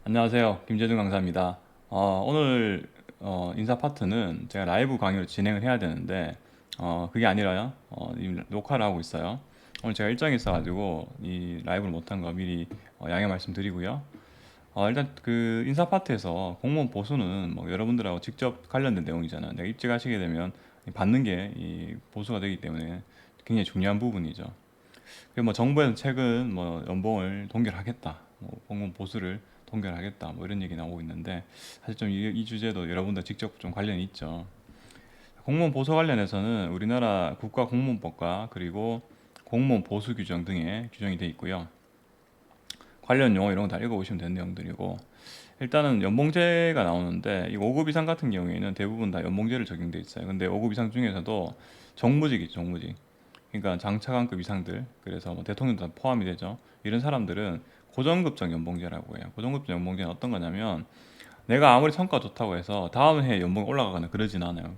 안녕하세요. 김재준 강사입니다. 오늘 인사 파트는 제가 라이브 강의로 진행을 해야 되는데 그게 아니라요. 지금 녹화를 하고 있어요. 오늘 제가 일정이 있어가지고 이 라이브를 못한 거 미리 양해 말씀드리고요. 일단 그 인사 파트에서 공무원 보수는 뭐 여러분들하고 직접 관련된 내용이잖아요. 내가 입직하시게 되면 받는 게 이 보수가 되기 때문에 굉장히 중요한 부분이죠. 그리고 뭐 정부에서 최근 뭐 연봉을 동결하겠다, 뭐 공무원 보수를 동결하겠다, 뭐 이런 얘기 나오고 있는데 사실 좀 이 주제도 여러분들 직접 좀 관련이 있죠. 공무원 보수 관련해서는 우리나라 국가공무원법과 그리고 공무원 보수 규정 등에 규정이 되어 있고요. 관련 용어 이런 거 다 읽어보시면 되는 내용들이고 일단은 연봉제가 나오는데 이 5급 이상 같은 경우에는 대부분 다 연봉제를 적용돼 있어요. 근데 5급 이상 중에서도 정무직이죠, 정무직. 그러니까 장차관급 이상들, 그래서 뭐 대통령도 다 포함이 되죠. 이런 사람들은 고정급적 연봉제라고 해요. 고정급적 연봉제는 어떤 거냐면 내가 아무리 성과가 좋다고 해서 다음 해 연봉이 올라가거나 그러진 않아요.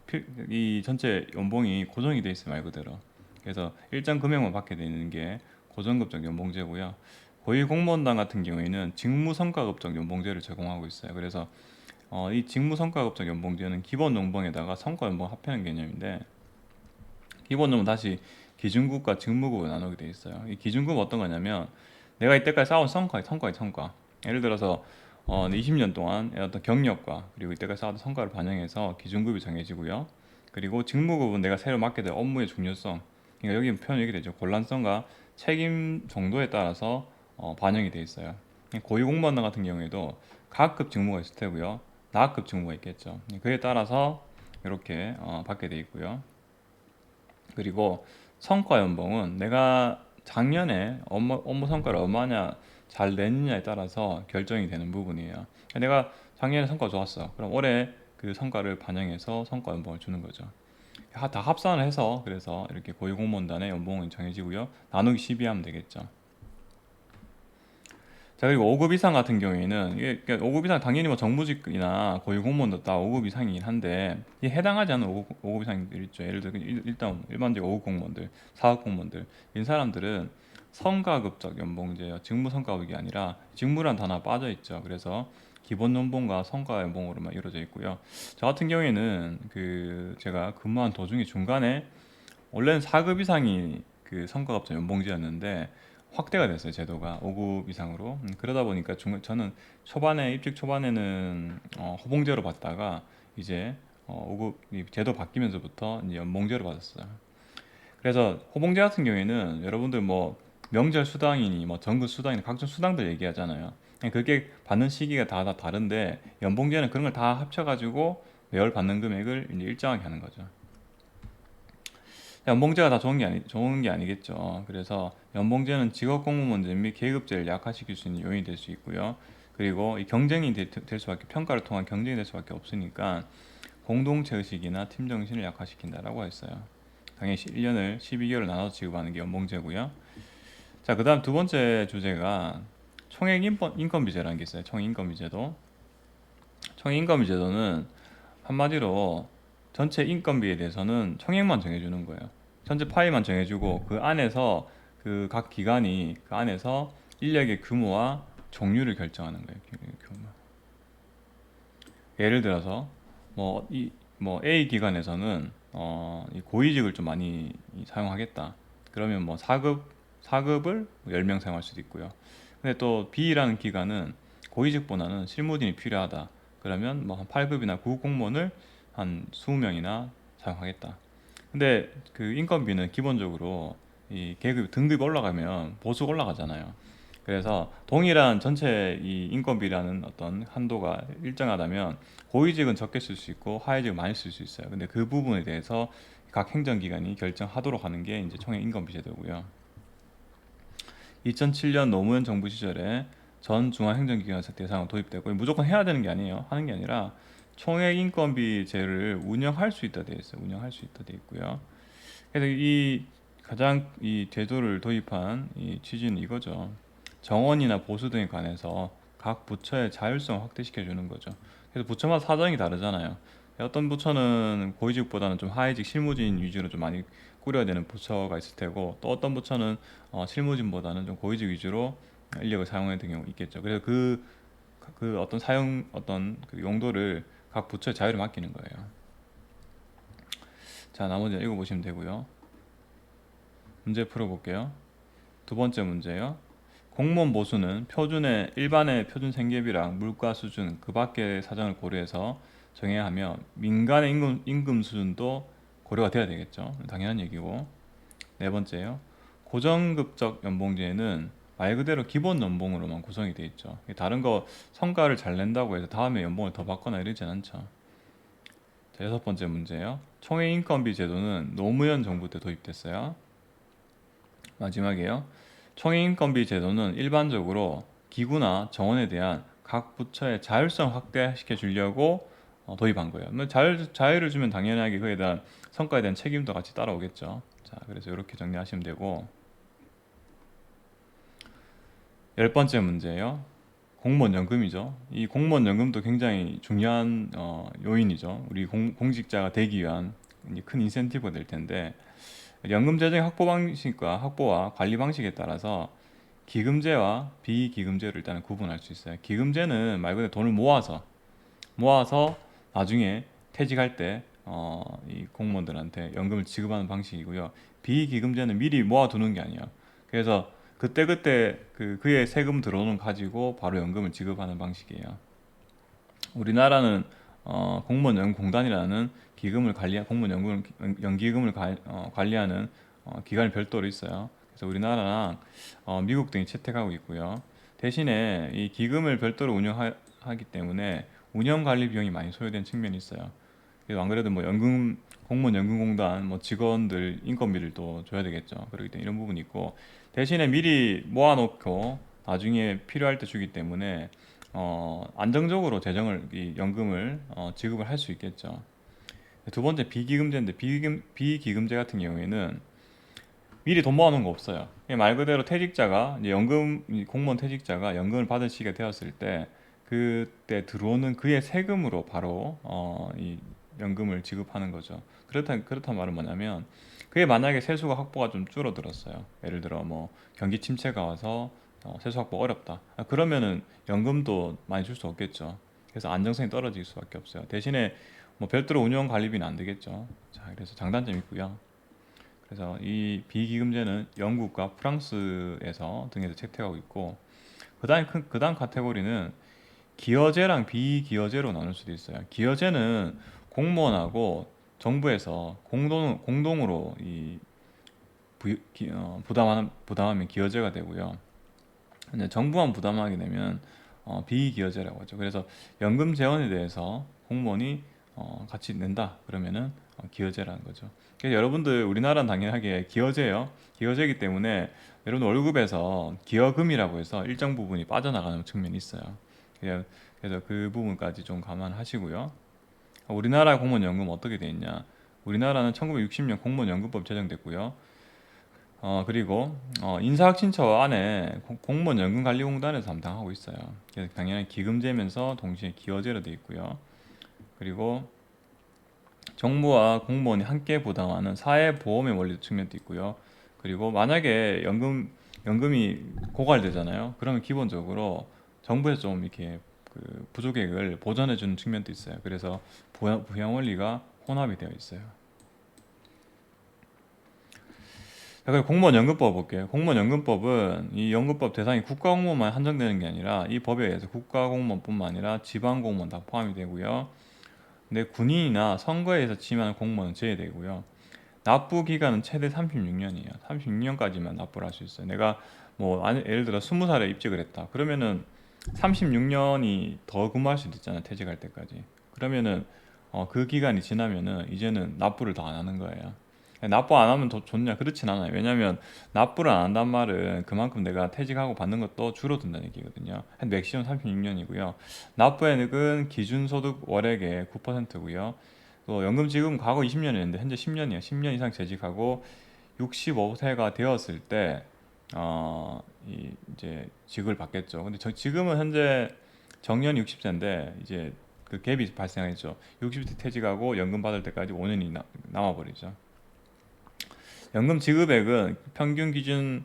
이 전체 연봉이 고정이 돼 있어요, 말 그대로. 그래서 일정 금액만 받게 되는 게 고정급적 연봉제고요. 고위공무원단 같은 경우에는 직무성과급적 연봉제를 제공하고 있어요. 그래서 이 직무성과급적 연봉제는 기본 연봉에다가 성과 연봉 합하는 개념인데 기본적으로 다시 기준급과 직무급을 나누게 돼 있어요. 이 기준급은 어떤 거냐면 내가 이때까지 쌓아온 성과. 예를 들어서 20년 동안 어떤 경력과 그리고 이때까지 쌓아온 성과를 반영해서 기준급이 정해지고요. 그리고 직무급은 내가 새로 맡게 될 업무의 중요성, 그러니까 여기 표현이 이렇게 되죠. 곤란성과 책임 정도에 따라서 반영이 돼 있어요. 고위공무원단 같은 경우에도 가급 직무가 있을 테고요. 나급 직무가 있겠죠. 그에 따라서 이렇게 받게 돼 있고요. 그리고 성과 연봉은 내가 작년에 업무 성과를 얼마나 잘 냈느냐에 따라서 결정이 되는 부분이에요. 내가 작년에 성과 좋았어. 그럼 올해 그 성과를 반영해서 성과 연봉을 주는 거죠. 다 합산을 해서 그래서 이렇게 고위공무원단의 연봉은 정해지고요. 나누기 12 하면 되겠죠. 자, 그리고 5급 이상 같은 경우에는 이게 그러니까 5급 이상 당연히 뭐 정부직이나 고위공무원도 다 5급 이상이긴 한데 이게 해당하지 않는 5급 이상들 있죠. 예를 들어 일단 일반적 5급 공무원들, 4급 공무원들 이런 사람들은 성과급적 연봉제요. 직무 성과급이 아니라 직무란 단어가 빠져 있죠. 그래서 기본 연봉과 성과 연봉으로만 이루어져 있고요. 저 같은 경우에는 그 제가 근무한 도중에 중간에 원래는 4급 이상이 그 성과급적 연봉제였는데 확대가 됐어요, 제도가 5급 이상으로. 그러다 보니까 저는 초반에 입직 초반에는 호봉제로 받다가 이제 5급 제도 바뀌면서부터 이제 연봉제로 받았어요. 그래서 호봉제 같은 경우에는 여러분들 뭐 명절 수당이니 뭐 정급 수당이니 각종 수당들 얘기하잖아요. 그게 받는 시기가 다 다른데 연봉제는 그런 걸 다 합쳐가지고 매월 받는 금액을 이제 일정하게 하는 거죠. 연봉제가 다 좋은 게 아니겠죠. 그래서 연봉제는 직업 공무원제 및 계급제를 약화시킬 수 있는 요인이 될 수 있고요. 그리고 이 경쟁이 될 수밖에 평가를 통한 경쟁이 될 수밖에 없으니까 공동체 의식이나 팀 정신을 약화시킨다라고 했어요. 당연히 1년을 12개월 나눠서 지급하는 게 연봉제고요. 자, 그다음 두 번째 주제가 총액 인건비제라는 게 있어요. 총액 인건비제도. 총액 인건비제도는 한마디로 전체 인건비에 대해서는 총액만 정해주는 거예요. 전체 파이만 정해주고 그 안에서 그 각 기관이 그 안에서 인력의 규모와 종류를 결정하는 거예요. 규모. 예를 들어서 뭐 A 기관에서는 이 고위직을 좀 많이 사용하겠다. 그러면 뭐 4급을 10명 사용할 수도 있고요. 근데 또 B라는 기관은 고위직보다는 실무진이 필요하다. 그러면 뭐 한 8급이나 9급 공무원을 한 20명이나 사용하겠다. 근데 그 인건비는 기본적으로 이 계급 등급이 올라가면 보수가 올라가잖아요. 그래서 동일한 전체 이 인건비라는 어떤 한도가 일정하다면 고위직은 적게 쓸 수 있고 하위직은 많이 쓸 수 있어요. 근데 그 부분에 대해서 각 행정기관이 결정하도록 하는 게 이제 총액 인건비 제도고요. 2007년 노무현 정부 시절에 전 중앙행정기관 대상으로 도입되고 무조건 해야 되는 게 아니에요. 하는 게 아니라 총액 인건비제를 운영할 수 있다 돼 있어요. 운영할 수 있다 돼 있고요. 그래서 이 가장 이 제도를 도입한 이 취지는 이거죠. 정원이나 보수 등에 관해서 각 부처의 자율성을 확대시켜 주는 거죠. 그래서 부처마다 사정이 다르잖아요. 어떤 부처는 고위직보다는 좀 하위직 실무진 위주로 좀 많이 꾸려야 되는 부처가 있을 테고 또 어떤 부처는 실무진보다는 좀 고위직 위주로 인력을 사용해야 되는 경우 있겠죠. 그래서 그 그 어떤 사용 어떤 그 용도를 각 부처에 자유를 맡기는 거예요. 자, 나머지 읽어보시면 되고요. 문제 풀어볼게요. 두 번째 문제요. 공무원 보수는 표준의 일반의 표준 생계비랑 물가 수준 그 밖의 사정을 고려해서 정해야 하며 민간의 임금 수준도 고려가 돼야 되겠죠. 당연한 얘기고. 네 번째요. 고정급적 연봉제는 말 그대로 기본 연봉으로만 구성이 돼 있죠. 다른 거 성과를 잘 낸다고 해서 다음에 연봉을 더 받거나 이러진 않죠. 자, 여섯 번째 문제요. 총회인건비 제도는 노무현 정부 때 도입됐어요. 마지막이에요. 총회인건비 제도는 일반적으로 기구나 정원에 대한 각 부처의 자율성 확대시켜 주려고 도입한 거예요. 뭐 자유를 주면 당연하게 그에 대한 성과에 대한 책임도 같이 따라오겠죠. 자, 그래서 이렇게 정리하시면 되고, 열 번째 문제예요. 공무원 연금이죠. 이 공무원 연금도 굉장히 중요한 요인이죠. 우리 공직자가 되기 위한 이제 큰 인센티브가 될 텐데, 연금 재정 확보 방식과 확보와 관리 방식에 따라서 기금제와 비기금제를 일단은 구분할 수 있어요. 기금제는 말 그대로 돈을 모아서 나중에 퇴직할 때 이 공무원들한테 연금을 지급하는 방식이고요. 비기금제는 미리 모아두는 게 아니에요. 그래서 그때그때 그의 세금 들어오는 가지고 바로 연금을 지급하는 방식이에요. 우리나라는 공무원 연금공단이라는 기금을 공무원 연기금을 관리하는 기관이 별도로 있어요. 그래서 우리나라랑 미국 등이 채택하고 있고요. 대신에 이 기금을 별도로 운영하기 때문에 운영 관리 비용이 많이 소요된 측면이 있어요. 그래서 안 그래도 뭐 공무원 연금공단 뭐 직원들 인건비를 또 줘야 되겠죠. 그렇기 때문에 이런 부분이 있고, 대신에 미리 모아놓고 나중에 필요할 때 주기 때문에 안정적으로 이 연금을 지급을 할 수 있겠죠. 두 번째 비기금제인데, 비기금제 같은 경우에는 미리 돈 모아놓은 거 없어요. 그냥 말 그대로 퇴직자가 이제 공무원 퇴직자가 연금을 받을 시기가 되었을 때 그때 들어오는 그의 세금으로 바로 이 연금을 지급하는 거죠. 그렇단 말은 뭐냐면, 그게 만약에 세수가 확보가 좀 줄어들었어요. 예를 들어 뭐 경기 침체가 와서 세수 확보 어렵다. 그러면은 연금도 많이 줄 수 없겠죠. 그래서 안정성이 떨어질 수밖에 없어요. 대신에 뭐 별도로 운영 관리비는 안 되겠죠. 자, 그래서 장단점이 있고요. 그래서 이 비기금제는 영국과 프랑스에서 등에서 채택하고 있고, 그다음 카테고리는 기여제랑 비기여제로 나눌 수도 있어요. 기여제는 공무원하고 정부에서 공동으로 부담하면 기여제가 되고요. 근데 정부만 부담하게 되면 비기여제라고 하죠. 그래서 연금 재원에 대해서 공무원이 같이 낸다 그러면은 기여제라는 거죠. 그래서 여러분들, 우리나라는 당연하게 기여제예요. 기여제이기 때문에 여러분 월급에서 기여금이라고 해서 일정 부분이 빠져나가는 측면이 있어요. 그래서 그 부분까지 좀 감안하시고요. 우리나라 공무원연금 어떻게 돼 있냐? 우리나라는 1960년 공무원연금법 제정됐고요. 그리고 인사혁신처 안에 공무원연금관리공단에서 담당하고 있어요. 그래서 당연히 기금제면서 동시에 기여제로 돼 있고요. 그리고 정부와 공무원이 함께 부담하는 사회보험의 원리 측면도 있고요. 그리고 만약에 연금이 고갈되잖아요. 그러면 기본적으로 정부에서 좀 이렇게 그 부족액을 보전해주는 측면도 있어요. 그래서 부양 원리가 혼합이 되어 있어요. 자, 그리고 공무원연금법 볼게요. 공무원연금법은 이 연금법 대상이 국가공무원만 한정되는 게 아니라 이 법에 의해서 국가공무원뿐만 아니라 지방공무원 다 포함이 되고요. 근데 군인이나 선거에 의해서 취임하는 공무원은 제외되고요. 납부 기간은 최대 36년이에요. 36년까지만 납부를 할 수 있어요. 내가 뭐 예를 들어 20살에 입직을 했다. 그러면은 36년이 더 근무할 수도 있잖아요. 퇴직할 때까지. 그러면은 그 기간이 지나면은 이제는 납부를 더 안 하는 거예요. 납부 안 하면 더 좋냐? 그렇진 않아요. 왜냐면 납부를 안 한단 말은 그만큼 내가 퇴직하고 받는 것도 줄어든다는 얘기거든요. 한 맥시멈 36년이고요. 납부액은 기준소득 월액의 9%고요. 또 연금 지금 과거 20년이었는데 현재 10년이에요. 10년 이상 재직하고 65세가 되었을 때 이제 지급을 받겠죠. 근데 지금은 현재 정년이 60세인데 이제 그 갭이 발생했죠. 60세 퇴직하고 연금 받을 때까지 5년이 남아버리죠. 연금 지급액은 평균 기준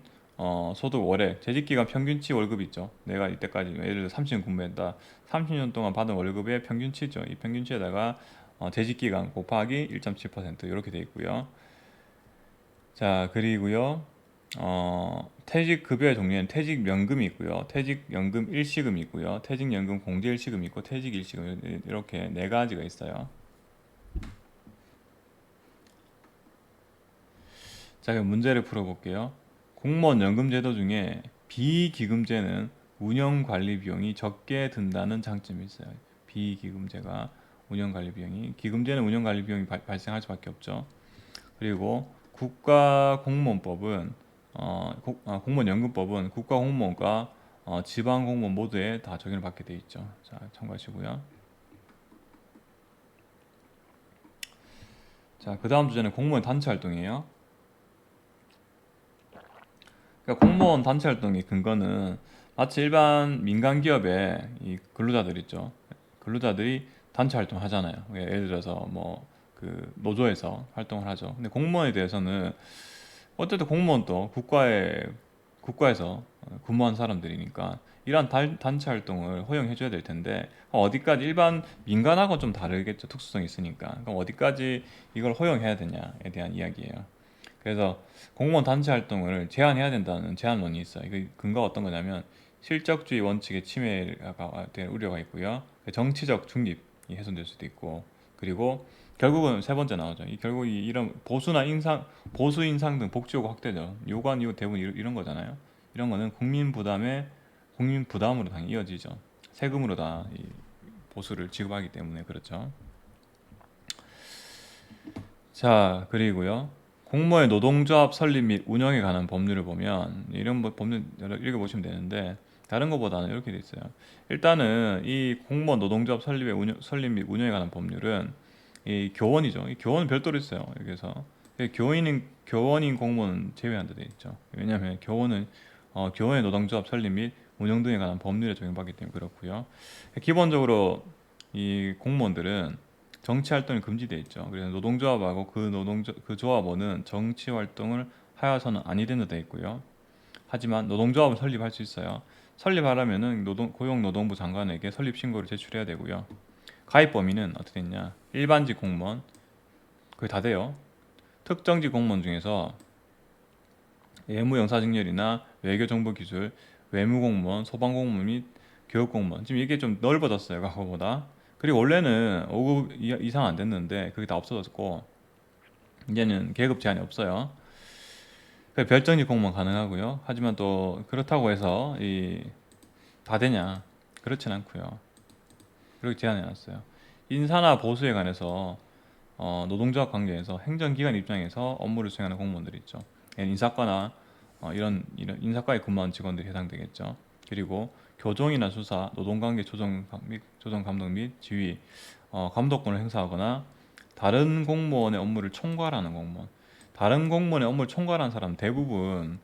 소득 월액, 재직기간 평균치 월급 있죠. 내가 이때까지 예를 들어 30년 근무했다. 30년 동안 받은 월급의 평균치죠. 이 평균치에다가 재직기간 곱하기 1.7% 이렇게 돼 있고요. 자, 그리고요. 퇴직급여의 종류에는 퇴직연금이 있고요. 퇴직연금 일시금이 있고요. 퇴직연금 공제일시금이 있고 퇴직일시금 이렇게 네 가지가 있어요. 자, 그럼 문제를 풀어볼게요. 공무원 연금제도 중에 비기금제는 운영관리 비용이 적게 든다는 장점이 있어요. 비기금제가 운영관리 비용이, 기금제는 운영관리 비용이 발생할 수밖에 없죠. 그리고 국가공무원법은 공무원연금법은 국가공무원과 지방공무원 모두에 다 적용을 받게 돼 있죠. 자, 참고하시고요. 자, 그 다음 주제는 공무원 단체 활동이에요. 그러니까 공무원 단체 활동의 근거는 마치 일반 민간 기업의 이 근로자들 있죠. 근로자들이 단체 활동 하잖아요. 예를 들어서 뭐 그 노조에서 활동을 하죠. 근데 공무원에 대해서는 어쨌든 공무원도 국가에서 근무한 사람들이니까 이러한 단체 활동을 허용해줘야 될 텐데 어디까지 일반 민간하고 좀 다르겠죠. 특수성이 있으니까. 그럼 어디까지 이걸 허용해야 되냐에 대한 이야기예요. 그래서 공무원 단체 활동을 제한해야 된다는 제한론이 있어요. 그 근거가 어떤 거냐면 실적주의 원칙의 침해가 될 우려가 있고요. 정치적 중립이 훼손될 수도 있고 그리고 결국은 세 번째 나오죠. 결국 이런 보수 인상 등 복지 요구 확대죠. 요구한 이유 대부분 이런 거잖아요. 이런 거는 국민 부담으로 당연히 이어지죠. 세금으로 다 이 보수를 지급하기 때문에 그렇죠. 자, 그리고요. 공무원의 노동조합 설립 및 운영에 관한 법률을 보면 이런 법률 읽어보시면 되는데 다른 것보다는 이렇게 돼 있어요. 일단은 이 공무원 노동조합 설립 및 운영에 관한 법률은 이 교원이죠. 이 교원은 별도로 있어요. 여기서 교원인 공무원 제외한다 돼 있죠. 왜냐하면 교원의 노동조합 설립 및 운영 등에 관한 법률에 적용받기 때문에 그렇고요. 기본적으로 이 공무원들은 정치 활동이 금지되어 있죠. 그래서 노동조합하고 그 조합원은 정치 활동을 하여서는 아니 된다 되어 있고요. 하지만 노동조합을 설립할 수 있어요. 설립하려면은 고용노동부 장관에게 설립 신고를 제출해야 되고요. 가입 범위는 어떻게 됐냐? 일반직 공무원 거의 다 돼요. 특정직 공무원 중에서 예무영사직렬이나 외교정보기술, 외무공무원, 소방공무원 및 교육공무원 지금 이게 좀 넓어졌어요 과거보다. 그리고 원래는 5급 이상 안 됐는데 그게 다 없어졌고 이제는 계급 제한이 없어요. 별정직 공무원 가능하고요. 하지만 또 그렇다고 해서 다 되냐? 그렇진 않고요. 그렇게 제한해놨어요. 인사나 보수에 관해서 노동조합 관계에서 행정기관 입장에서 업무를 수행하는 공무원들이 있죠. 인사과나 이런 인사과에 근무하는 직원들이 해당되겠죠. 그리고 교정이나 수사, 노동관계 조정 감독 및 지휘, 감독권을 행사하거나 다른 공무원의 업무를 총괄하는 공무원. 다른 공무원의 업무를 총괄하는 사람 대부분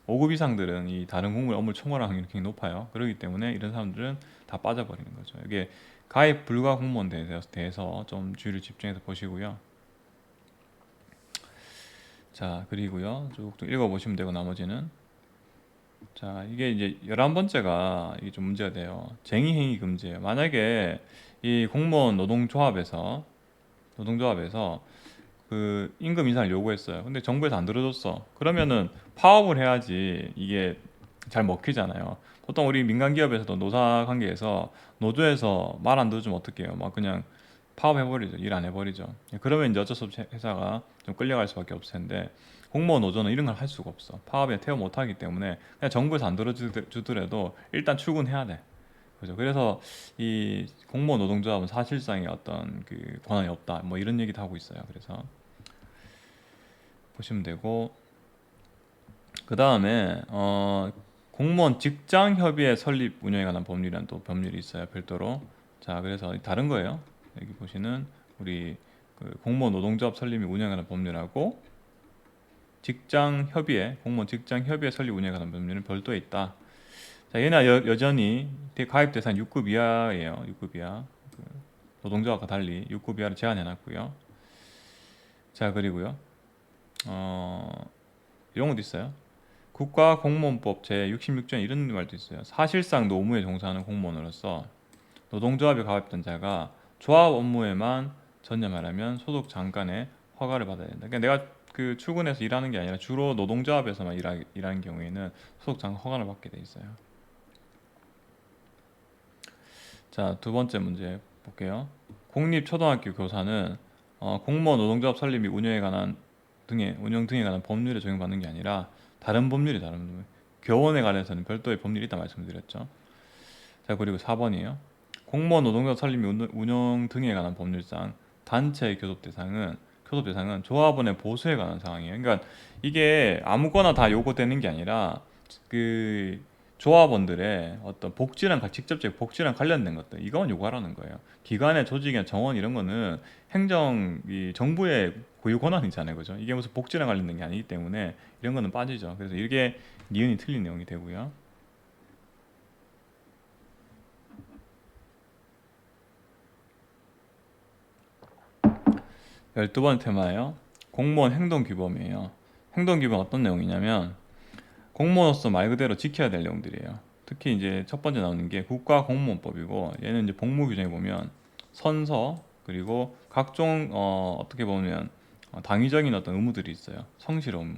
5급 이상들은 이 다른 공무원의 업무를 총괄하는 확률이 굉장히 높아요. 그렇기 때문에 이런 사람들은 다 빠져버리는 거죠. 이게 가입 불가 공무원 대해서 좀 주의를 집중해서 보시고요. 자, 그리고요. 쭉 읽어보시면 되고 나머지는 자, 이게 이제 11번째가 이게 좀 문제가 돼요. 쟁의행위 금지예요. 만약에 이 공무원 노동조합에서 그 임금 인상을 요구했어요. 근데 정부에서 안 들어줬어. 그러면은 파업을 해야지 이게 잘 먹히잖아요. 보통 우리 민간 기업에서도 노사 관계에서 노조에서 말 안 들어주면 어떡해요? 막 그냥 파업해버리죠. 일 안 해버리죠. 그러면 이제 어쩔 수 없이 회사가 좀 끌려갈 수밖에 없을 텐데 공무원 노조는 이런 걸 할 수가 없어. 파업에 태워 못하기 때문에 그냥 정부에서 안 들어주더라도 일단 출근해야 돼. 그죠. 그래서 이 공무원 노동조합은 사실상의 어떤 그 권한이 없다. 뭐 이런 얘기도 하고 있어요. 그래서 보시면 되고 그 다음에 공무원 직장협의회 설립 운영에 관한 법률이란 또 법률이 있어요. 별도로. 자, 그래서 다른 거예요. 여기 보시는 우리 그 공무원 노동조합 설립 및 운영에 관한 법률하고 공무원 직장협의회 설립 운영에 관한 법률은 별도에 있다. 자, 얘는 여전히 가입 대상 6급 이하예요. 6급 이하. 그 노동조합과 달리 6급 이하를 제한해놨고요. 자, 그리고요. 이런 것도 있어요. 국가공무원법 제66조에 이런 말도 있어요. 사실상 노무에 종사하는 공무원으로서 노동조합에 가입된 자가 조합 업무에만 전념하려면 소속 장관의 허가를 받아야 된다. 그러니까 내가 그 출근해서 일하는 게 아니라 주로 노동조합에서만 일하는 경우에는 소속 장관 허가를 받게 돼 있어요. 자, 두 번째 문제 볼게요. 공립초등학교 교사는 공무원 노동조합 설립 및 운영 등에 관한 법률에 적용받는 게 아니라 다른 법률이 다른 법률. 교원에 관해서는 별도의 법률이 있다 말씀을 드렸죠. 자, 그리고 4번이에요. 공무원 노동조합 설립 및 운영 등에 관한 법률상 단체 교섭 대상은 조합원의 보수에 관한 상황이에요. 그러니까 이게 아무거나 다 요구되는 게 아니라 그 조합원들의 어떤 직접적 복지랑 관련된 것들 이건 요구하라는 거예요. 기관의 조직이나 정원 이런 거는 이 정부의 고유 권한이잖아요, 그죠? 이게 무슨 복지랑 관련된 게 아니기 때문에 이런 거는 빠지죠. 그래서 이게 니은이 틀린 내용이 되고요. 12번째 테마예요. 공무원 행동규범이에요. 행동규범 어떤 내용이냐면 공무원으로서 말 그대로 지켜야 될 내용들이에요. 특히 이제 첫 번째 나오는 게 국가공무원법이고 얘는 이제 복무 규정에 보면 선서 그리고 각종 어떻게 보면 당위적인 어떤 의무들이 있어요. 성실 의무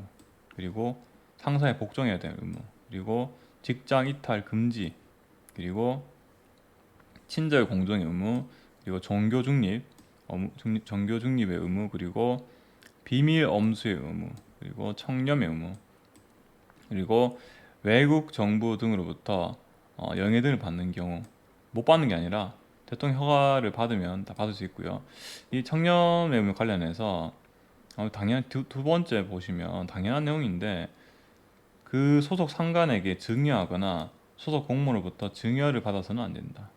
그리고 상사에 복종해야 될 의무 그리고 직장 이탈 금지 그리고 친절 공정의 의무 그리고 종교 중립의 의무 그리고 비밀 엄수의 의무 그리고 청렴의 의무 그리고 외국 정부 등으로부터 영해등을 받는 경우 못 받는 게 아니라 대통령 허가를 받으면 다 받을 수 있고요. 이 청렴의 의무 관련해서 두 번째 보시면 당연한 내용인데 그 소속 상관에게 증여하거나 소속 공무원으로부터 증여를 받아서는 안 된다.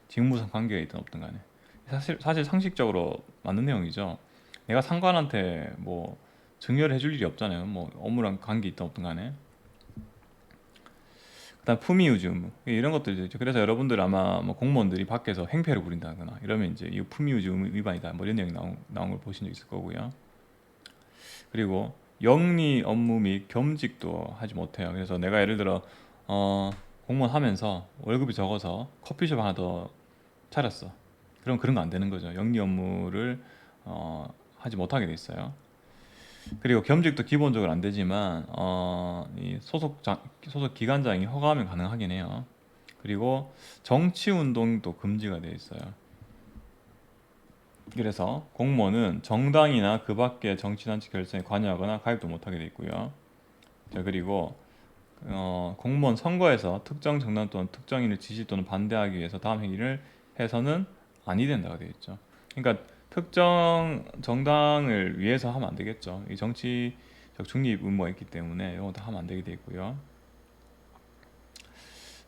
직무상 관계가 있든 없든 간에 사실 상식적으로 맞는 내용이죠. 내가 상관한테 뭐 증여를 해줄 일이 없잖아요. 뭐 업무랑 관계 있든 없든 간에. 그다음 품위유지 의무 이런 것들이 있죠. 그래서 여러분들 아마 뭐 공무원들이 밖에서 행패를 부린다거나 이러면 이제 이 품위유지 의무 위반이다 뭐 이런 내용이 나온 걸 보신 적 있을 거고요. 그리고 영리 업무 및 겸직도 하지 못해요. 그래서 내가 예를 들어 공무원 하면서 월급이 적어서 커피숍 하나 더 차렸어. 그럼 그런 거 안 되는 거죠. 영리 업무를 하지 못하게 돼 있어요. 그리고 겸직도 기본적으로 안 되지만 이 소속 기관장이 허가하면 가능하긴 해요. 그리고 정치 운동도 금지가 돼 있어요. 그래서 공무원은 정당이나 그 밖의 정치단체 결정에 관여하거나 가입도 못하게 돼 있고요. 자, 그리고 공무원 선거에서 특정 정당 또는 특정인을 지지 또는 반대하기 위해서 다음 행위를 해서는 아니 된다고 되어 있죠. 그러니까 특정 정당을 위해서 하면 안 되겠죠. 이 정치적 중립 의무가 있기 때문에 이런 것도 하면 안 되게 되어 있고요.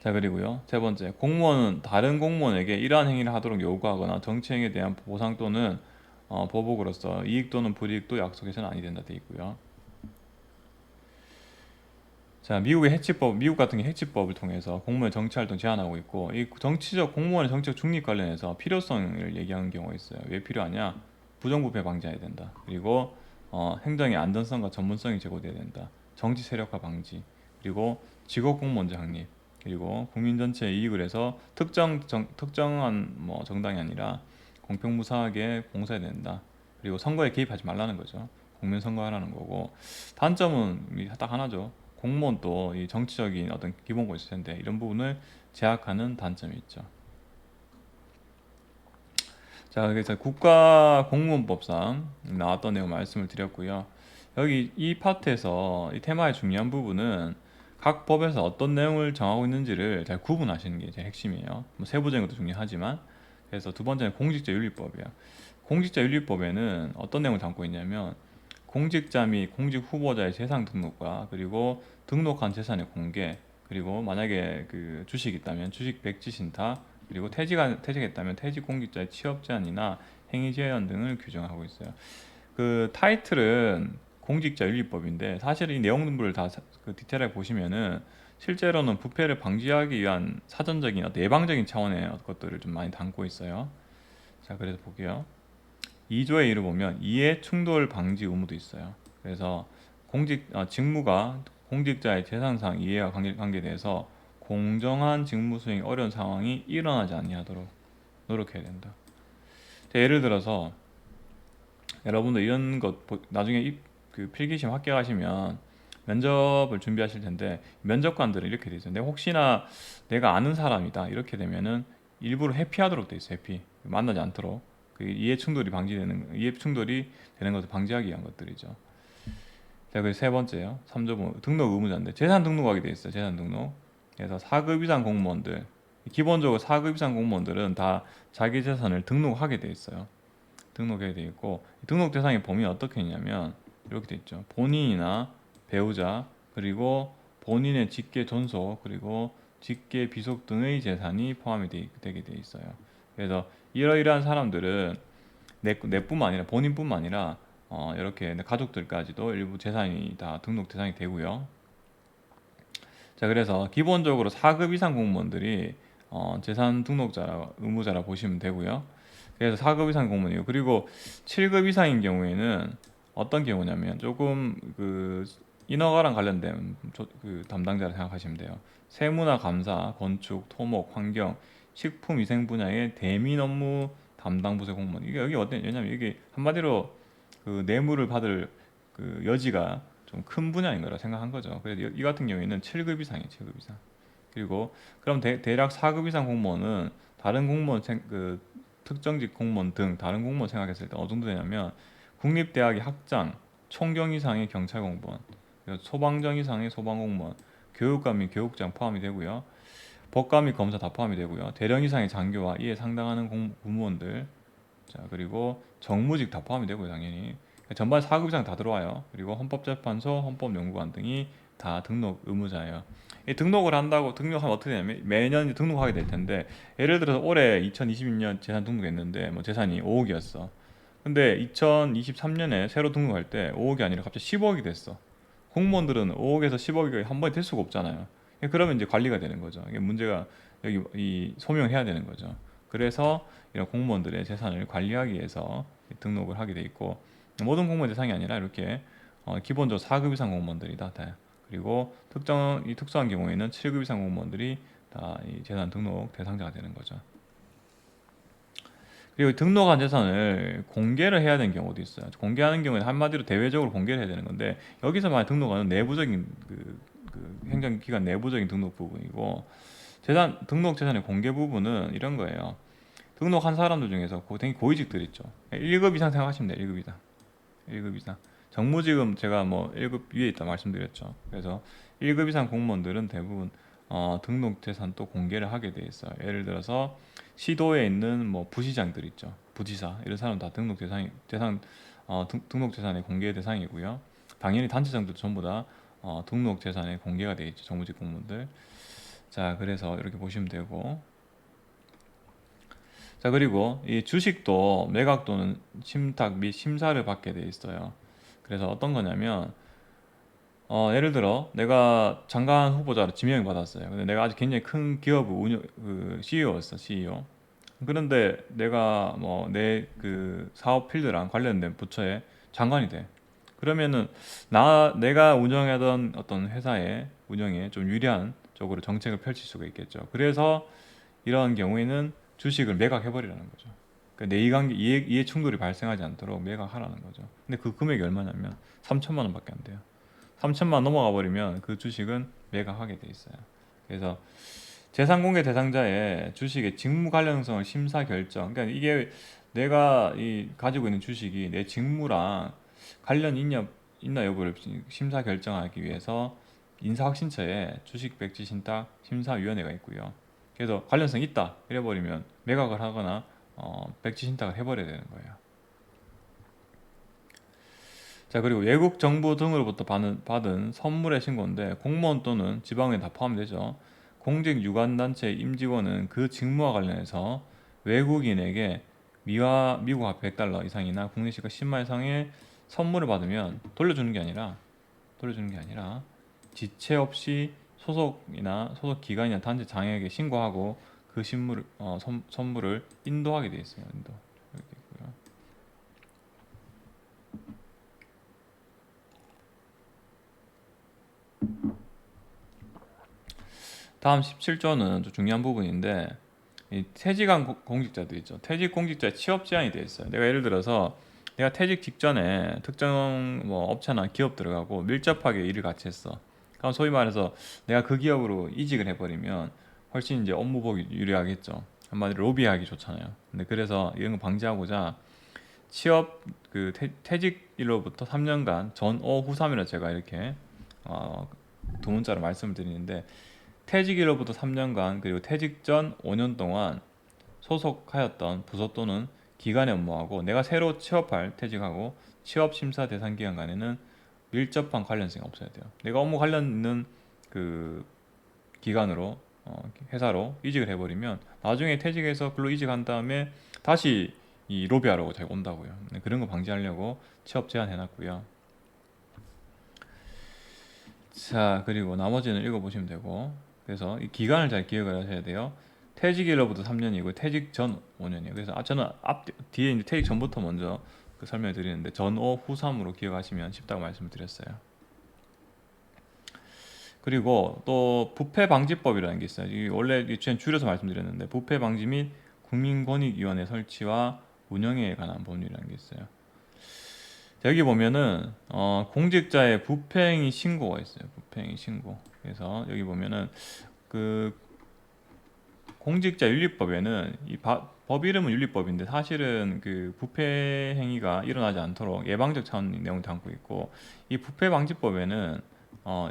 자, 그리고요. 세 번째, 공무원은 다른 공무원에게 이러한 행위를 하도록 요구하거나 정치 행위에 대한 보상 또는 보복으로서 이익 또는 불이익도 약속해서는 아니 된다 되어 있고요. 자, 미국 같은 게 해치법을 통해서 공무원 정치 활동 제한하고 있고, 이 공무원의 정치적 중립 관련해서 필요성을 얘기하는 경우가 있어요. 왜 필요하냐? 부정부패 방지해야 된다. 그리고 행정의 안전성과 전문성이 제고돼야 된다. 정치 세력화 방지, 그리고 직업 공무원제 확립, 그리고 국민 전체의 이익을 해서 특정한 뭐 정당이 아니라 공평무사하게 봉사해야 된다. 그리고 선거에 개입하지 말라는 거죠. 국민 선거하라는 거고, 단점은 딱 하나죠. 공무원도 이 정치적인 어떤 기본권이 있을 텐데 이런 부분을 제약하는 단점이 있죠. 자, 그래서 국가공무원법상 나왔던 내용 말씀을 드렸고요. 여기 이 파트에서 이 테마의 중요한 부분은 각 법에서 어떤 내용을 정하고 있는지를 잘 구분하시는 게 제 핵심이에요. 뭐 세부적인 것도 중요하지만 그래서 두 번째는 공직자윤리법이야. 공직자윤리법에는 어떤 내용을 담고 있냐면 공직자 및 공직 후보자의 재산 등록과 그리고 등록한 재산의 공개 그리고 만약에 그 주식이 있다면 주식 백지 신탁 그리고 퇴직했다면 퇴직 공직자의 취업 제한이나 행위 제한 등을 규정하고 있어요. 그 타이틀은 공직자윤리법인데 사실 이 내용들을 다 디테일하게 보시면은 실제로는 부패를 방지하기 위한 사전적인 어떤 예방적인 차원의 것들을 좀 많이 담고 있어요. 자, 그래서 볼게요. 2조의 1을 보면 이해 충돌 방지 의무도 있어요. 그래서 직무가 공직자의 재산상 이해와 관계에 대해서 공정한 직무 수행이 어려운 상황이 일어나지 아니하도록 노력해야 된다. 예를 들어서 여러분들 이런 것 나중에 그 필기심 합격하시면 면접을 준비하실 텐데 면접관들은 이렇게 돼 있어요. 혹시나 내가 아는 사람이다 이렇게 되면은 일부러 회피하도록 돼 있어요. 회피 만나지 않도록 그 이해 충돌이 되는 것을 방지하기 위한 것들이죠. 자, 그리고 세 번째요. 3조 등록 의무자인데 재산 등록하게 돼 있어요. 재산 등록. 그래서 4급 이상 공무원들 기본적으로 4급 이상 공무원들은 다 자기 재산을 등록하게 돼 있어요. 등록해야 돼 있고 등록 대상의 범위는 어떻게 있냐면 이렇게 돼 있죠. 본인이나 배우자 그리고 본인의 직계 존속 그리고 직계 비속 등의 재산이 포함이 되게 돼 있어요. 그래서 이러이러한 사람들은 내뿐만 아니라 본인뿐만 아니라 이렇게 가족들까지도 일부 재산이 다 등록 대상이 되고요. 자, 그래서 기본적으로 4급 이상 공무원들이 재산 등록자 의무자라 보시면 되고요. 그래서 4급 이상 공무원이에요. 그리고 7급 이상인 경우에는 어떤 경우냐면 조금 그 인허가랑 관련된 그 담당자를 생각하시면 돼요. 세무나 감사, 건축, 토목, 환경, 식품 위생 분야의 대민 업무 담당 부서 공무원. 이게 여기 어때? 왜냐면 이게 한마디로 그 뇌물을 받을 그 여지가 좀 큰 분야인 거라 생각한 거죠. 그래서 이 같은 경우에는 7급 이상이에요. 7급 이상. 그리고 그럼 대략 4급 이상 공무원은 다른 그 특정직 공무원 등 다른 공무원 생각했을 때 어느 정도 되냐면 국립대학의 학장, 총경 이상의 경찰 공무원, 소방정 이상의 소방 공무원, 교육감 및 교육장 포함이 되고요. 법관 및 검사 다 포함이 되고요. 대령 이상의 장교와 이에 상당하는 공무원들, 자 그리고 정무직 다 포함이 되고요, 당연히. 전반 4급 이상 다 들어와요. 그리고 헌법재판소, 헌법연구관 등이 다 등록 의무자예요. 이 등록을 한다고 등록하면 어떻게 되냐면 매년 등록하게 될 텐데 예를 들어서 올해 2022년 재산 등록했는데 뭐 재산이 5억이었어. 근데 2023년에 새로 등록할 때 5억이 아니라 갑자기 10억이 됐어. 공무원들은 5억에서 10억이 한 번에 될 수가 없잖아요. 그러면 이제 관리가 되는 거죠. 이게 문제가 여기 이 소명해야 되는 거죠. 그래서 이런 공무원들의 재산을 관리하기 위해서 등록을 하게 돼 있고 모든 공무원 대상이 아니라 이렇게 기본적으로 4급 이상 공무원들이 다 돼요. 그리고 특수한 경우에는 7급 이상 공무원들이 다 이 재산 등록 대상자가 되는 거죠. 그리고 등록한 재산을 공개를 해야 되는 경우도 있어요. 공개하는 경우에는 한마디로 대외적으로 공개를 해야 되는 건데 여기서 만약 등록하는 내부적인 그 행정기관 내부적인 등록 부분이고 등록 재산의 공개 부분은 이런 거예요. 등록한 사람들 중에서 되게 고위직들 있죠. 1급 이상 생각하시면 돼요. 1급 이상. 1급 이상. 정무직은 제가 뭐 1급 위에 있다 말씀드렸죠. 그래서 1급 이상 공무원들은 대부분 등록 재산 또 공개를 하게 돼 있어요. 예를 들어서 시도에 있는 뭐 부시장들 있죠. 부지사 이런 사람 다 등록 재산의 공개 대상이고요. 당연히 단체장들도 전부 다 등록 재산에 공개가 돼 있죠. 정무직 공무원들. 자, 그래서 이렇게 보시면 되고. 자, 그리고 이 주식도 매각 또는 신탁 및 심사를 받게 돼 있어요. 그래서 어떤 거냐면 예를 들어 내가 장관 후보자로 지명을 받았어요. 근데 내가 아주 굉장히 큰 기업 CEO였어, CEO. 그런데 내가 뭐 내 그 사업 필드랑 관련된 부처에 장관이 돼. 그러면은 내가 운영하던 어떤 회사의 운영에 좀 유리한 쪽으로 정책을 펼칠 수가 있겠죠. 그래서 이런 경우에는 주식을 매각해버리라는 거죠. 그러니까 이해 충돌이 발생하지 않도록 매각하라는 거죠. 근데 그 금액이 얼마냐면 3천만 원밖에 안 돼요. 3천만 원 넘어가 버리면 그 주식은 매각하게 돼 있어요. 그래서 재산공개 대상자의 주식의 직무 관련성을 심사 결정. 그러니까 이게 내가 가지고 있는 주식이 내 직무랑 관련 있나 여부를 심사 결정하기 위해서 인사확신처에 주식백지 신탁 심사위원회가 있고요. 그래서 관련성 있다 이래버리면 매각을 하거나 백지 신탁을 해버려야 되는 거예요. 자, 그리고 외국 정부 등으로부터 받은 선물의 신고인데 공무원 또는 지방에 다 포함되죠. 공직 유관단체 임직원은 그 직무와 관련해서 외국인에게 미국 화폐 100달러 이상이나 국내 시가 10만 이상의 선물을 받으면 돌려주는 게 아니라 지체 없이 소속 기관이나 단체 장에게 신고하고 그 선물을 인도하게 돼 있어요. 인도. 이렇게 있고요. 다음 17조는 좀 중요한 부분인데, 이 퇴직한 공직자들 있죠. 퇴직 공직자의 취업 제한이 되어 있어요. 내가 예를 들어서 내가 퇴직 직전에 특정 뭐 업체나 기업 들어가고 밀접하게 일을 같이 했어. 그럼 소위 말해서 내가 그 기업으로 이직을 해버리면 훨씬 이제 업무 보기 유리하겠죠. 한마디로 로비하기 좋잖아요. 근데 그래서 이런 거 방지하고자 취업 그 퇴직일로부터 3년간 전오 후삼이라 제가 이렇게 어, 두 문자로 말씀을 드리는데, 퇴직일로부터 3년간 그리고 퇴직 전 5년 동안 소속하였던 부서 또는 기관에 업무하고 내가 새로 취업할 퇴직하고 취업 심사 대상 기간 간에는 밀접한 관련성이 없어야 돼요. 내가 업무 관련 있는 그 기관으로 회사로 이직을 해버리면 나중에 퇴직해서 글로 이직한 다음에 다시 이 로비하러 자기 온다고요. 네, 그런 거 방지하려고 취업 제한 해놨고요. 자, 그리고 나머지는 읽어보시면 되고, 그래서 이 기간을 잘 기억을 하셔야 돼요. 퇴직일로부터 3년이고 퇴직 전 5년이에요. 그래서 저는 앞 뒤에 이제 퇴직 전부터 먼저 그 설명을 드리는데 전오 후삼으로 기억하시면 쉽다고 말씀을 드렸어요. 그리고 또 부패방지법이라는 게 있어요. 이 원래 전 줄여서 말씀드렸는데 부패방지 및 국민권익위원회 설치와 운영에 관한 법률이라는 게 있어요. 자, 여기 보면은 공직자의 부패행위 신고가 있어요. 부패행위 신고. 그래서 여기 보면은 그 공직자윤리법에는 법 이름은 윤리법인데 사실은 그 부패 행위가 일어나지 않도록 예방적 차원 내용을 담고 있고, 이 부패방지법에는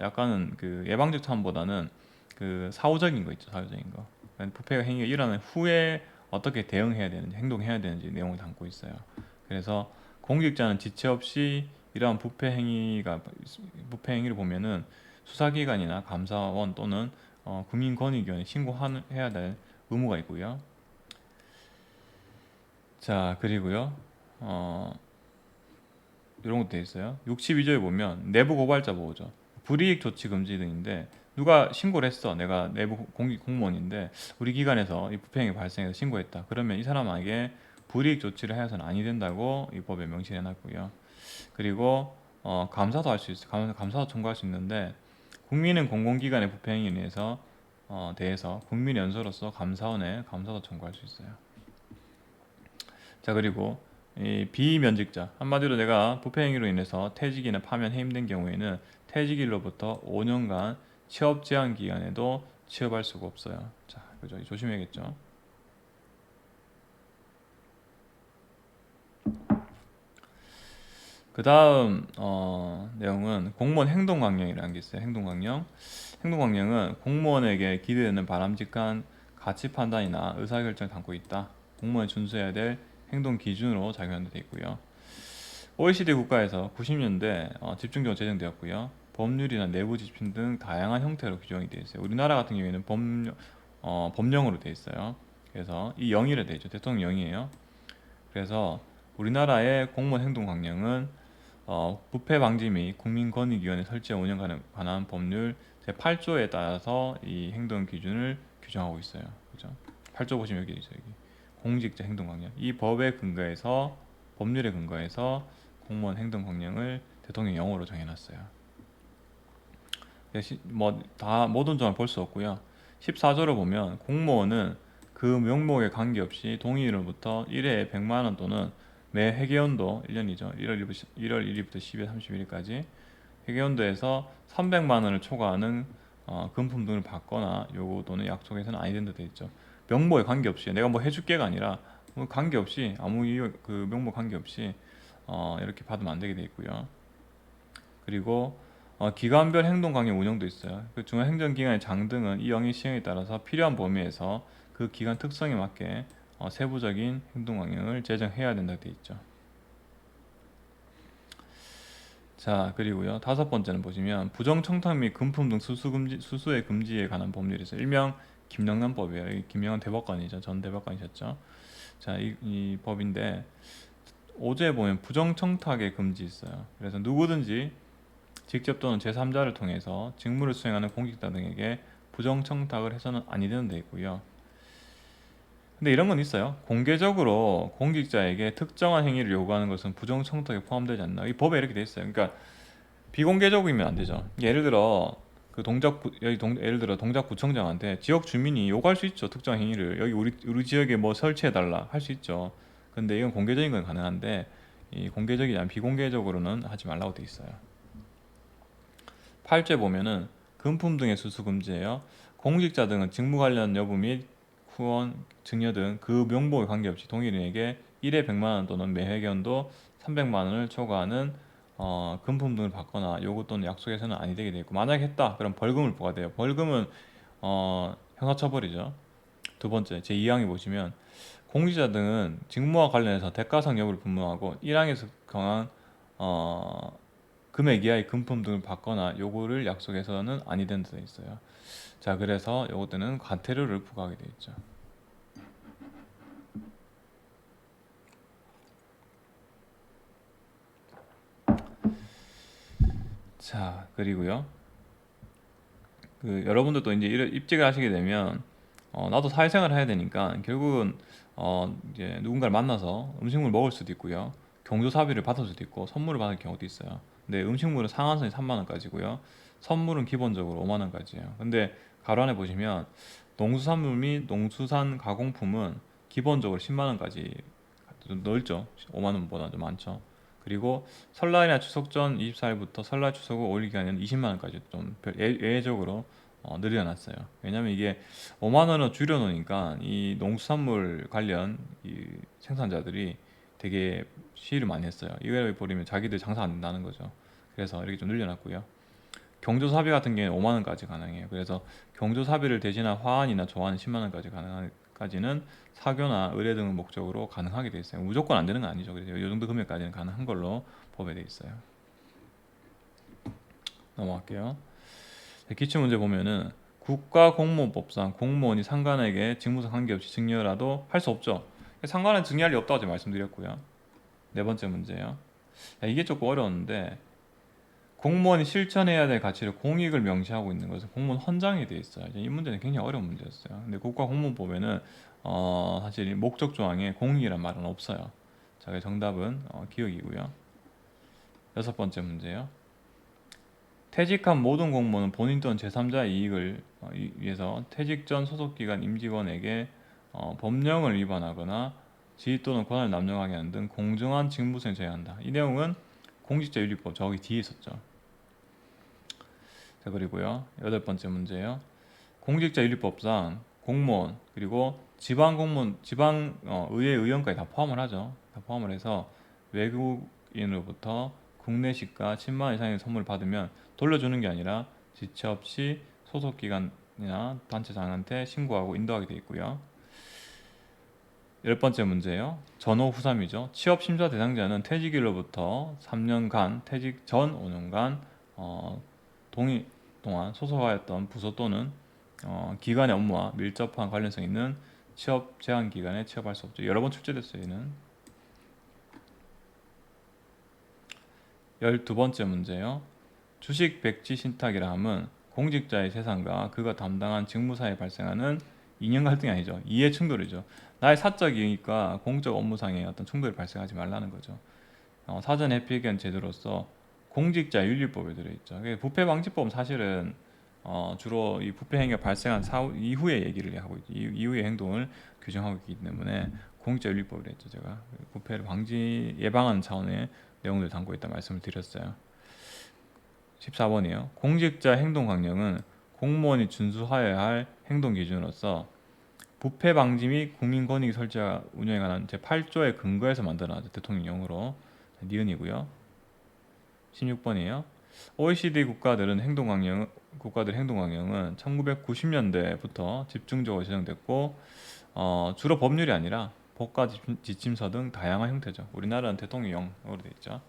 약간은 그 예방적 차원보다는 그 사후적인 거 있죠. 사후적인 거. 그러니까 부패 행위가 일어난 후에 어떻게 대응해야 되는지, 행동해야 되는지 내용을 담고 있어요. 그래서 공직자는 지체 없이 이러한 부패 행위를 보면은 수사기관이나 감사원 또는 국민권익위원회에 신고해야 될 의무가 있고요. 자, 그리고요. 이런 것도 있어요. 62조에 보면 내부 고발자 보호죠. 불이익 조치 금지 등인데, 누가 신고를 했어. 내가 내부 공무원인데 우리 기관에서 이 부패행위 발생해서 신고했다. 그러면 이 사람에게 불이익 조치를 해서는 아니 된다고 이 법에 명시해 놨고요. 그리고 감사도 할 수 있어요. 감사도 청구할 수 있는데, 국민은 공공기관의 부패행위에 대해서 국민 연소로서 감사원에 감사도 청구할 수 있어요. 자, 그리고 이 비면직자, 한마디로 내가 부패행위로 인해서 퇴직이나 파면 해임된 경우에는 퇴직일로부터 5년간 취업 제한 기간에도 취업할 수가 없어요. 자, 그죠? 조심해야겠죠. 그 다음 내용은 공무원 행동강령이라는 게 있어요. 행동강령은 공무원에게 기대되는 바람직한 가치 판단이나 의사결정을 담고 있다. 공무원이 준수해야 될 행동 기준으로 작용하는 데 있고요. OECD 국가에서 90년대 집중적으로 제정되었고요. 법률이나 내부 지침 등 다양한 형태로 규정이 되어 있어요. 우리나라 같은 경우에는 법령으로 되어 있어요. 그래서 이 영의로 되어 있죠. 대통령 영의예요. 그래서 우리나라의 공무원 행동 강령은 부패 방지 및 국민권익위원회 설치와 운영에 관한 법률 제8조에 따라서 이 행동 기준을 규정하고 있어요. 그죠? 8조 보시면 여기 있어요. 여기. 공직자 행동 강령. 이 법에 근거해서, 법률에 근거해서 공무원 행동 강령을 대통령 영어로 정해놨어요. 뭐다 모든 점을 볼 수 없고요. 14조를 보면 공무원은 그 명목에 관계없이 동의일로부터 1회에 100만 원 또는 매 회계연도 1년이죠. 1월 1일부터 12월 31일까지 회계연도에서 300만 원을 초과하는 금품 등을 받거나 요구 또는 약속해서는 아니 된다 되어 있죠. 명목에 관계없이 내가 뭐 해줄게가 아니라 뭐 관계없이 아무 이유 그 명목 관계없이 이렇게 받으면 안 되게 되어 있고요. 그리고 기관별 행동 강령 운영도 있어요. 그 중앙행정기관의 장 등은 이 영의 시행에 따라서 필요한 범위에서 그 기관 특성에 맞게 세부적인 행동 강령을 제정해야 된다 되어 있죠. 자, 그리고요. 다섯 번째는 보시면 부정청탁 및 금품 등 수수의 금지에 관한 법률이 있어요. 일명 김영란법이에요. 이 김영란 대법관이죠. 전 대법관이셨죠. 자, 이 법인데 5조에 보면 부정청탁의 금지 있어요. 그래서 누구든지 직접 또는 제3자를 통해서 직무를 수행하는 공직자 등에게 부정청탁을 해서는 아니 되는 데 있고요. 근데 이런 건 있어요. 공개적으로 공직자에게 특정한 행위를 요구하는 것은 부정청탁에 포함되지 않나. 이 법에 이렇게 돼 있어요. 그러니까 비공개적이면 안 되죠. 예를 들어 그 예를 들어 동작구청장한테 지역 주민이 요구할 수 있죠. 특정 행위를 여기 우리 지역에 뭐 설치해 달라 할 수 있죠. 근데 이건 공개적인 건 가능한데 이 공개적이지 않은 비공개적으로는 하지 말라고 돼 있어요. 8조 보면은 금품 등의 수수 금지예요. 공직자 등은 직무 관련 여부 및 후원, 증여 등 그 명목에 관계없이 동일인에게 1회 100만 원 또는 매 회견도 300만 원을 초과하는 금품 등을 받거나 요구 또는 약속해서는 아니 되게 돼 있고, 만약에 했다 그럼 벌금을 부과돼요. 벌금은 형사처벌이죠. 두 번째 제2항에 보시면 공직자 등은 직무와 관련해서 대가상 여부를 분명하고 1항에서 정한 금액 이하의 금품 등을 받거나 요구를 약속해서는 아니 된다 돼 있어요. 자, 그래서 요것들은 과태료를 부과하게 돼 있죠. 자, 그리고요. 여러분들도 이제 입직을 하시게 되면 나도 사회생활을 해야 되니까 결국은 이제 누군가를 만나서 음식물 먹을 수도 있고요. 경조사비를 받을 수도 있고 선물을 받을 경우도 있어요. 근데 음식물은 상한선이 3만 원까지고요. 선물은 기본적으로 5만 원까지예요. 근데 가로 안에 보시면 농수산물 및 농수산 가공품은 기본적으로 10만 원까지 좀 넓죠. 5만 원보다 좀 많죠. 그리고 설날이나 추석 전 24일부터 설날 추석 후 5일 기간에는 20만 원까지 좀 예외적으로 늘려놨어요. 왜냐면 이게 5만 원을 줄여놓으니까 이 농수산물 관련 이 생산자들이 되게 시위를 많이 했어요. 이거를 버리면 자기들 장사 안 된다는 거죠. 그래서 이렇게 좀 늘려놨고요. 경조사비 같은 경우에는 5만 원까지 가능해요. 그래서 경조사비를 대신한 화환이나 조환은 10만 원까지 가능까지는 사교나 의뢰 등을 목적으로 가능하게 돼 있어요. 무조건 안 되는 건 아니죠. 그래서 이 정도 금액까지는 가능한 걸로 법에 돼 있어요. 넘어갈게요. 기출 문제 보면은 국가공무원법상 공무원이 상관에게 직무상 관계없이 증여라도 할 수 없죠. 상관은 증여할 리 없다고 제가 말씀드렸고요. 네 번째 문제요. 이게 조금 어려웠는데 공무원이 실천해야 될 가치를 공익을 명시하고 있는 것은 공무원 헌장에 되어 있어요. 이 문제는 굉장히 어려운 문제였어요. 근데 국가공무원법에는 사실 목적 조항에 공익이란 말은 없어요. 자, 정답은 기억이고요. 여섯 번째 문제요. 퇴직한 모든 공무원은 본인 또는 제3자의 이익을 위해서 퇴직 전 소속기관 임직원에게 법령을 위반하거나 지위 또는 권한을 남용하게 하는 등 공정한 직무수행을 제한한다. 이 내용은 공직자윤리법 저기 뒤에 있었죠. 자, 그리고요. 여덟 번째 문제예요. 공직자윤리법상 공무원 그리고 지방 공무원, 지방 의회 의원까지 다 포함을 하죠. 다 포함을 해서 외국인으로부터 국내 시가 10만 원 이상의 선물을 받으면 돌려주는 게 아니라 지체 없이 소속 기관이나 단체장한테 신고하고 인도하게 되어 있고요. 열 번째 문제예요. 전후 후삼이죠. 취업 심사 대상자는 퇴직일로부터 3년간, 퇴직 전 5년간 동의 동안 소속하였던 부서 또는 기관의 업무와 밀접한 관련성 있는 취업 제한 기간에 취업할 수 없죠. 여러 번 출제됐어요. 얘는. 12번째 문제요. 주식 백지 신탁이라 함은 공직자의 재산과 그가 담당한 직무사에 발생하는 이념 갈등이 아니죠. 이해 충돌이죠. 나의 사적 이익과 공적 업무상의 어떤 충돌이 발생하지 말라는 거죠. 사전 회피의견 제도로서 공직자 윤리법에 들어있죠. 부패 방지법은 사실은 주로 이 부패 행위가 발생한 이후의 얘기를 하고 있죠. 이후의 행동을 규정하고 있기 때문에 공직자 윤리법이라 했죠. 제가 부패를 방지 예방하는 차원의 내용을 담고 있다 말씀을 드렸어요. 14번이에요. 공직자 행동 강령은 공무원이 준수하여야 할 행동 기준으로서 부패 방지 및 국민 권익 설치와 운영에 관한 제8조의 근거에서 만들어놨죠. 대통령령으로. 니은이고요. 16번이에요. OECD 국가들 행동 강령은 1990년대부터 집중적으로 제정됐고 주로 법률이 아니라 법과 지침서 등 다양한 형태죠. 우리나라는 대통령령으로 되어 있죠.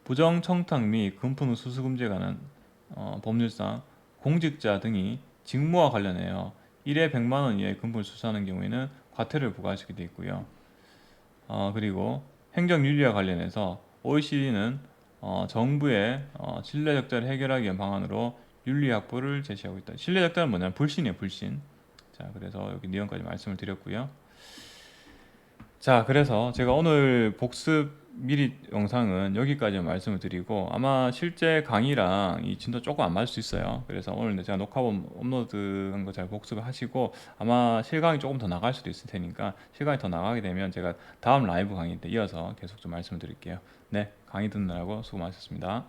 부정 청탁 및 금품 수수 금지에 관한 법률상 공직자 등이 직무와 관련하여 1회 100만 원 이하의 금품을 수수하는 경우에는 과태료를 부과하시게 되어 있고요. 그리고 행정윤리와 관련해서 OECD는 정부의 신뢰적자를 해결하기 위한 방안으로 윤리 확보를 제시하고 있다. 신뢰적자는 뭐냐면 불신이에요, 불신. 자, 그래서 여기 내용까지 말씀을 드렸고요. 자, 그래서 제가 오늘 복습 미리 영상은 여기까지 말씀을 드리고 아마 실제 강의랑 이 진도 조금 안 맞을 수 있어요. 그래서 오늘 제가 녹화본 업로드한 거 잘 복습을 하시고 아마 실강이 조금 더 나갈 수도 있을 테니까 실강이 더 나가게 되면 제가 다음 라이브 강의 때 이어서 계속 좀 말씀을 드릴게요. 네, 강의 듣느라고 수고 많으셨습니다.